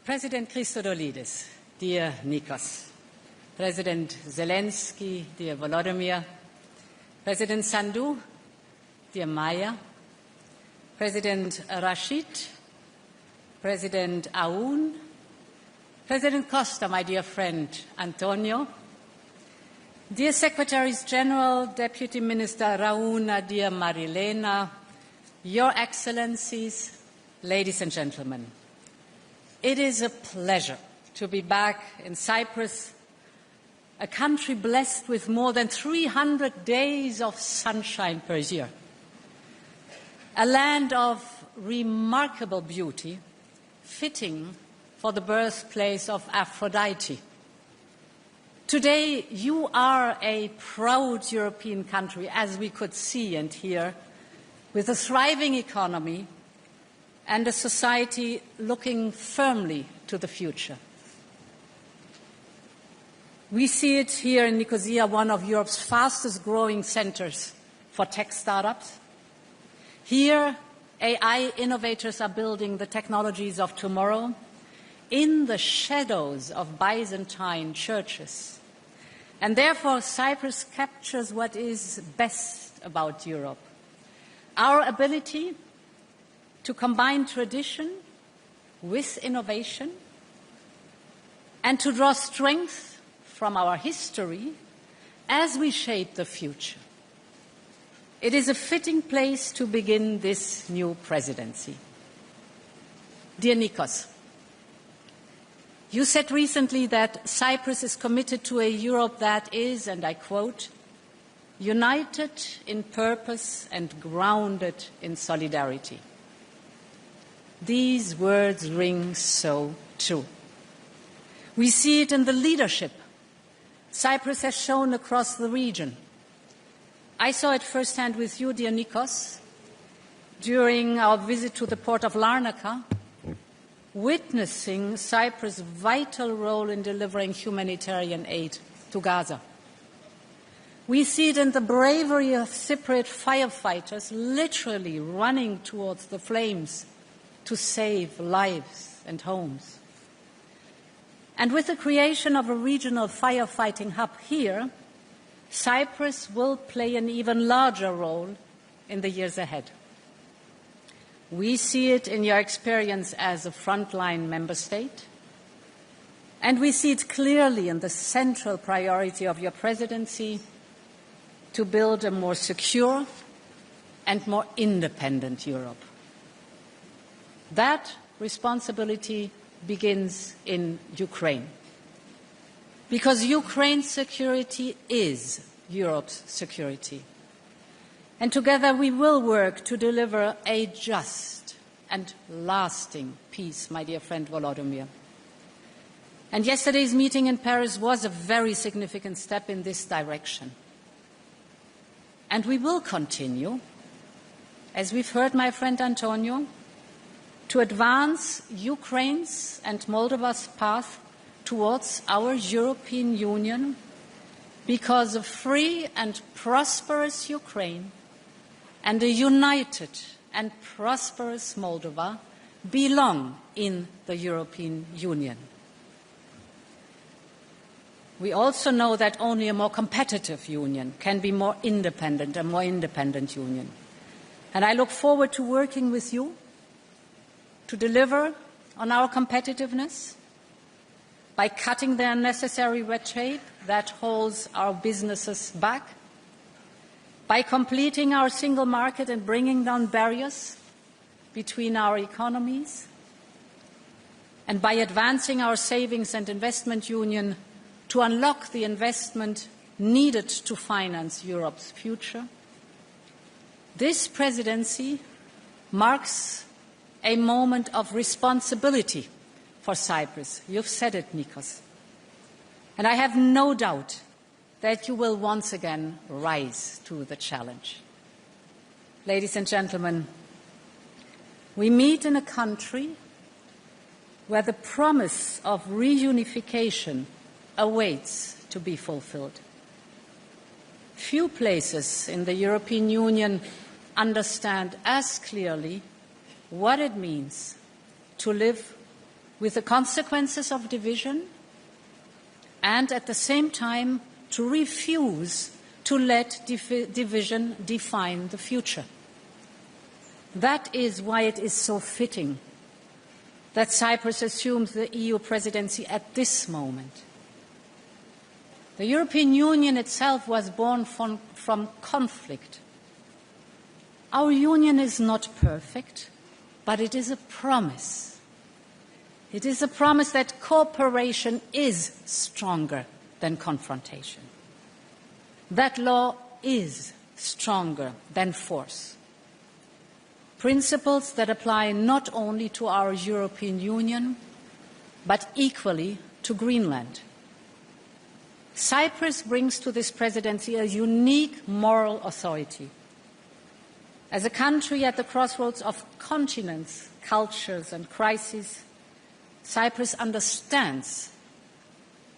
President Christodoulides, dear Nikos, President Zelenskyy, dear Volodymyr, President Sandu, dear Maya, President Rashid, President Aoun, President Costa, my dear friend Antonio, dear Secretaries General, Deputy Minister Rauna, dear Marilena, Your Excellencies, ladies and gentlemen, it is a pleasure to be back in Cyprus, a country blessed with more than 300 days of sunshine per year, a land of remarkable beauty, fitting for the birthplace of Aphrodite. Today, you are a proud European country, as we could see and hear, with a thriving economy and a society looking firmly to the future. We see it here in Nicosia, one of Europe's fastest growing centers for tech startups. Here, AI innovators are building the technologies of tomorrow in the shadows of Byzantine churches. And therefore, Cyprus captures what is best about Europe: our ability to combine tradition with innovation and to draw strength from our history as we shape the future. It is a fitting place to begin this new presidency. Dear Nikos, you said recently that Cyprus is committed to a Europe that is, and I quote, united in purpose and grounded in solidarity. These words ring so true. We see it in the leadership Cyprus has shown across the region. I saw it firsthand with you, dear Nikos, during our visit to the port of Larnaca, witnessing Cyprus' vital role in delivering humanitarian aid to Gaza. We see it in the bravery of Cypriot firefighters literally running towards the flames to save lives and homes. And with the creation of a regional firefighting hub here, Cyprus will play an even larger role in the years ahead. We see it in your experience as a frontline member state, and we see it clearly in the central priority of your presidency to build a more secure and more independent Europe. That responsibility begins in Ukraine, because Ukraine's security is Europe's security. And together we will work to deliver a just and lasting peace, my dear friend Volodymyr. And yesterday's meeting in Paris was a very significant step in this direction. And we will continue, as we've heard my friend Antonio, to advance Ukraine's and Moldova's path towards our European Union, because a free and prosperous Ukraine and a united and prosperous Moldova belong in the European Union. We also know that only a more competitive union can be more independent, a more independent union. And I look forward to working with you to deliver on our competitiveness by cutting the unnecessary red tape that holds our businesses back, by completing our single market and bringing down barriers between our economies, and by advancing our savings and investment union to unlock the investment needed to finance Europe's future. This presidency marks a moment of responsibility for Cyprus. You've said it, Nikos. And I have no doubt that you will once again rise to the challenge. Ladies and gentlemen, we meet in a country where the promise of reunification awaits to be fulfilled. Few places in the European Union understand as clearly what it means to live with the consequences of division, and at the same time to refuse to let division define the future. That is why it is so fitting that Cyprus assumes the EU presidency at this moment. The European Union itself was born from conflict. Our union is not perfect, but it is a promise. It is a promise that cooperation is stronger than confrontation. That law is stronger than force. Principles that apply not only to our European Union, but equally to Greenland. Cyprus brings to this presidency a unique moral authority. As a country at the crossroads of continents, cultures, and crises, Cyprus understands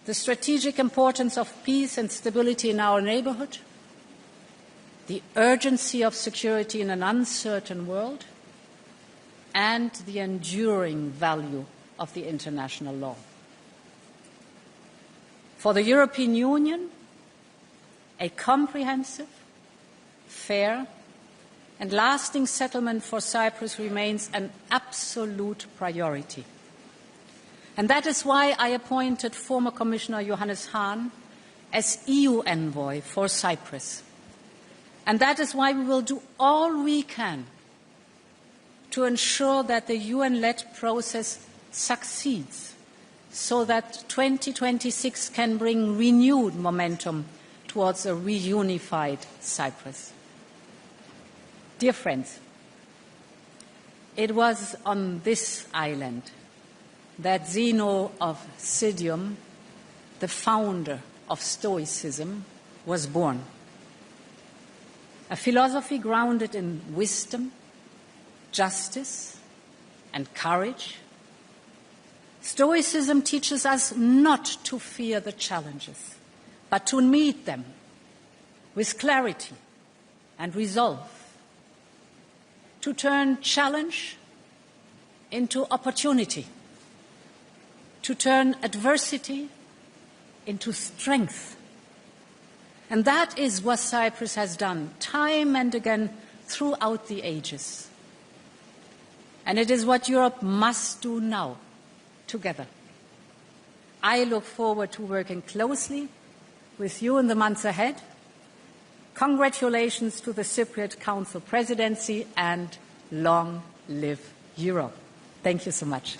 the strategic importance of peace and stability in our neighbourhood, the urgency of security in an uncertain world, and the enduring value of the international law. For the European Union, a comprehensive, fair, and lasting settlement for Cyprus remains an absolute priority. And that is why I appointed former Commissioner Johannes Hahn as EU envoy for Cyprus. And that is why we will do all we can to ensure that the UN-led process succeeds, so that 2026 can bring renewed momentum towards a reunified Cyprus. Dear friends, it was on this island that Zeno of Citium, the founder of Stoicism, was born. A philosophy grounded in wisdom, justice, and courage. Stoicism teaches us not to fear the challenges, but to meet them with clarity and resolve, to turn challenge into opportunity, to turn adversity into strength. And that is what Cyprus has done time and again throughout the ages. And it is what Europe must do now, together. I look forward to working closely with you in the months ahead. Congratulations to the Cypriot Council presidency, and long live Europe. Thank you so much.